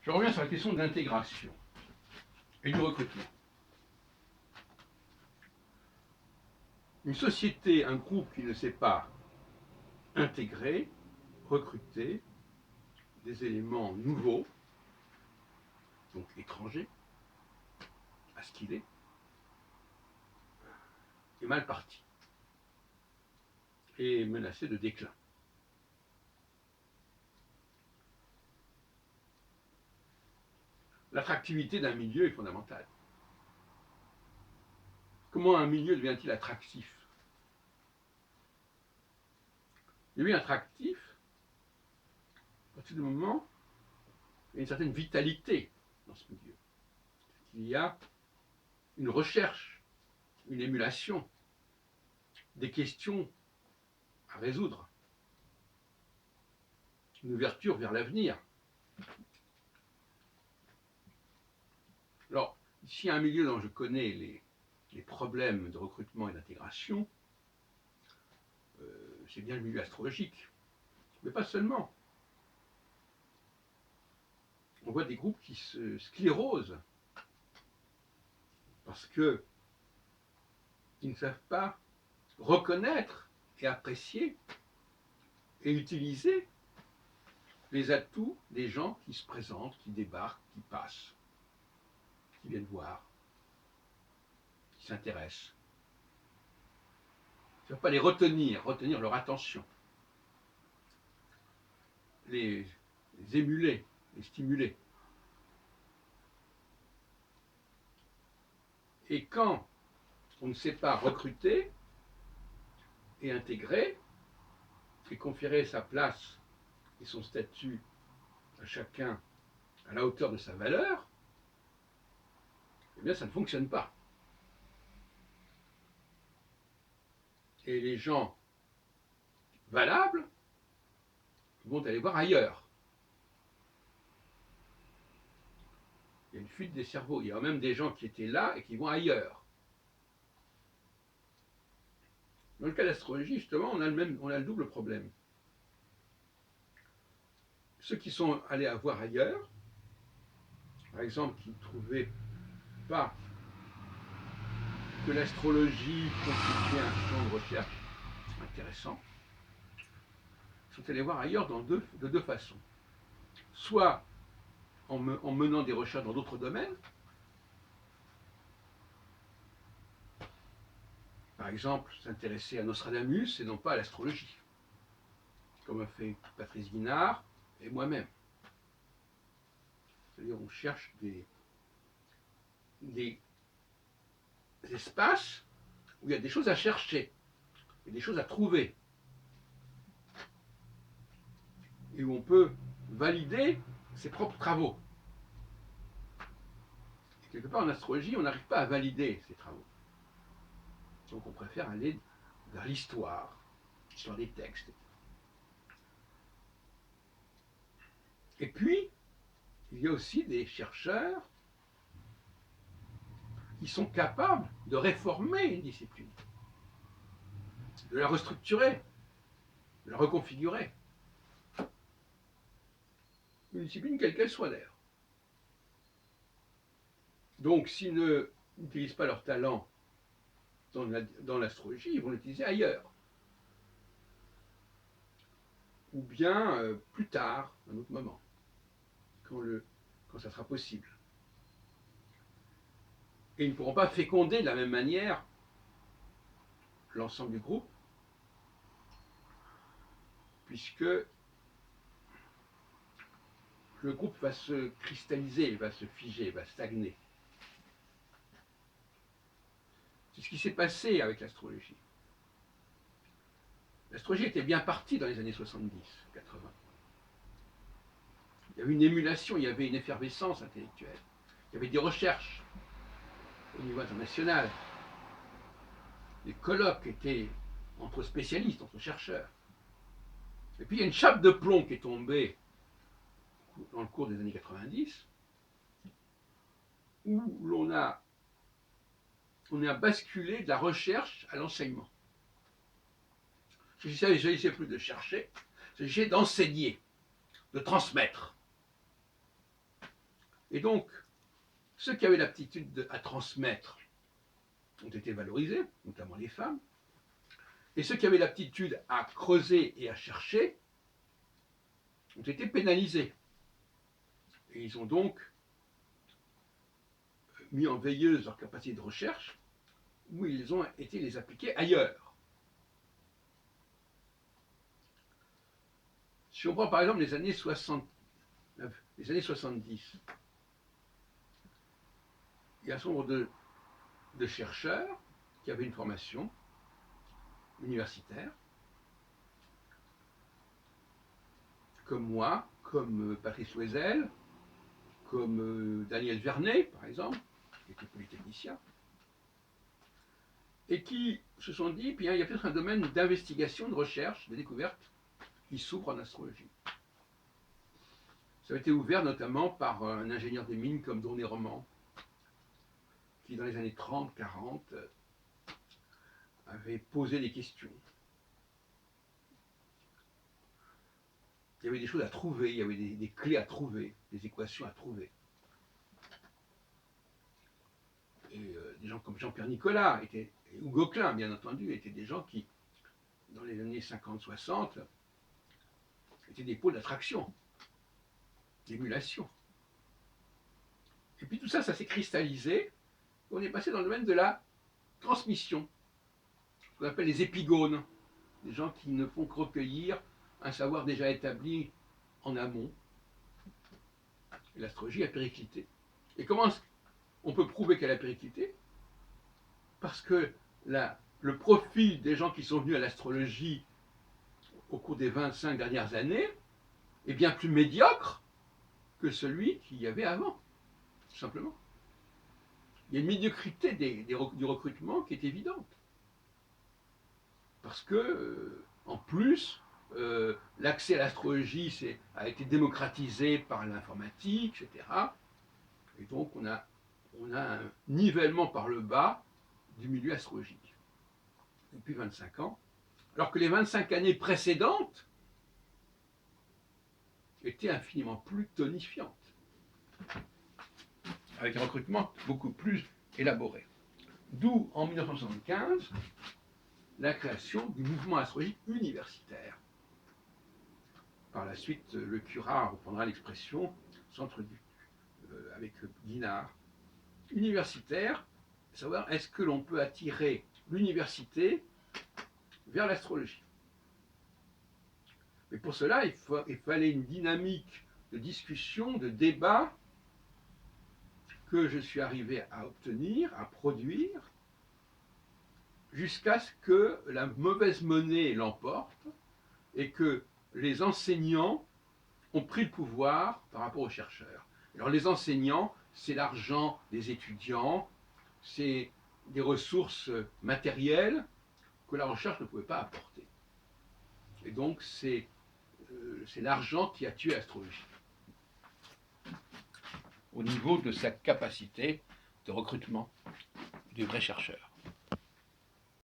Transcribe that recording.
Je reviens sur la question de l'intégration et du recrutement. Une société, un groupe qui ne sait pas intégrer, recruter des éléments nouveaux, donc étrangers, à ce qu'il est mal parti et menacé de déclin. L'attractivité d'un milieu est fondamentale. Comment un milieu devient-il attractif? Il devient attractif à partir du moment où il y a une certaine vitalité dans ce milieu. Il y a une recherche, une émulation, des questions à résoudre, une ouverture vers l'avenir. Alors, s'il y a un milieu dont je connais les problèmes de recrutement et d'intégration, c'est bien le milieu astrologique. Mais pas seulement. On voit des groupes qui se sclérosent parce qu'ils ne savent pas reconnaître et apprécier et utiliser les atouts des gens qui se présentent, qui débarquent, qui passent, qui viennent voir, qui s'intéressent. Il ne faut pas les retenir leur attention, les émuler, les stimuler. Et quand on ne sait pas recruter et intégrer, et conférer sa place et son statut à chacun à la hauteur de sa valeur, eh bien ça ne fonctionne pas. Et les gens valables vont aller voir ailleurs. Il y a une fuite des cerveaux. Il y a même des gens qui étaient là et qui vont ailleurs. Dans le cas d'astrologie, justement, on a le double problème. Ceux qui sont allés à voir ailleurs, par exemple, qui ne trouvaient pas que l'astrologie constituait un champ de recherche intéressant, sont allés voir ailleurs de deux façons. Soit en menant des recherches dans d'autres domaines, par exemple, s'intéresser à Nostradamus et non pas à l'astrologie, comme a fait Patrice Guinard et moi-même. C'est-à-dire on cherche des espaces où il y a des choses à chercher, et des choses à trouver, et où on peut valider ses propres travaux. Et quelque part en astrologie, on n'arrive pas à valider ses travaux. Donc on préfère aller vers l'histoire des textes. Et puis, il y a aussi des chercheurs qui sont capables de réformer une discipline, de la restructurer, de la reconfigurer. Une discipline quelle qu'elle soit d'ailleurs. Donc s'ils n'utilisent pas leur talent dans l'astrologie, ils vont l'utiliser ailleurs. Ou bien plus tard, à un autre moment, quand ça sera possible. Et ils ne pourront pas féconder de la même manière l'ensemble du groupe, puisque le groupe va se cristalliser, va se figer, va stagner. C'est ce qui s'est passé avec l'astrologie. L'astrologie était bien partie dans les années 70, 80. Il y avait une émulation, il y avait une effervescence intellectuelle. Il y avait des recherches au niveau international. Les colloques étaient entre spécialistes, entre chercheurs. Et puis il y a une chape de plomb qui est tombée dans le cours des années 90, où on a basculé de la recherche à l'enseignement. Il ne s'agissait plus de chercher, il s'agissait d'enseigner, de transmettre. Et donc, ceux qui avaient l'aptitude à transmettre ont été valorisés, notamment les femmes, et ceux qui avaient l'aptitude à creuser et à chercher ont été pénalisés. Et ils ont donc mis en veilleuse leur capacité de recherche, où ils ont été les appliquer ailleurs. Si on prend par exemple les années 70, il y a un certain nombre de chercheurs qui avaient une formation universitaire, comme moi, comme Patrice Loisel, comme Daniel Vernet, par exemple, qui était polytechnicien, et qui se sont dit, bien, il y a peut-être un domaine d'investigation, de recherche, de découverte qui s'ouvre en astrologie. Ça a été ouvert notamment par un ingénieur des mines comme Doné Roman, qui dans les années 30-40 avait posé des questions. Il y avait des choses à trouver, il y avait des clés à trouver, des équations à trouver. Et des gens comme Jean-Pierre Nicolas, et Hugo Klein, bien entendu, étaient des gens qui, dans les années 50-60, étaient des pôles d'attraction, d'émulation. Et puis tout ça, ça s'est cristallisé. On est passé dans le domaine de la transmission, ce qu'on appelle les épigones, des gens qui ne font que recueillir un savoir déjà établi en amont. Et l'astrologie a périclité. Et comment on peut prouver qu'elle a périclité? Parce que le profil des gens qui sont venus à l'astrologie au cours des 25 dernières années est bien plus médiocre que celui qu'il y avait avant, tout simplement. Il y a une médiocrité du recrutement qui est évidente. Parce que, en plus, l'accès à l'astrologie a été démocratisé par l'informatique, etc. Et donc, on a un nivellement par le bas du milieu astrologique depuis 25 ans, alors que les 25 années précédentes étaient infiniment plus tonifiantes, avec un recrutement beaucoup plus élaboré. D'où, en 1975, la création du mouvement astrologique universitaire. Par la suite, le Curat reprendra l'expression centre avec Guinard. Universitaire, savoir est-ce que l'on peut attirer l'université vers l'astrologie. Mais pour cela, il fallait une dynamique de discussion, de débat que je suis arrivé à obtenir, à produire, jusqu'à ce que la mauvaise monnaie l'emporte et que les enseignants ont pris le pouvoir par rapport aux chercheurs. Alors les enseignants, c'est l'argent des étudiants, c'est des ressources matérielles que la recherche ne pouvait pas apporter. Et donc c'est l'argent qui a tué l'astrologie, au niveau de sa capacité de recrutement de vrais chercheurs.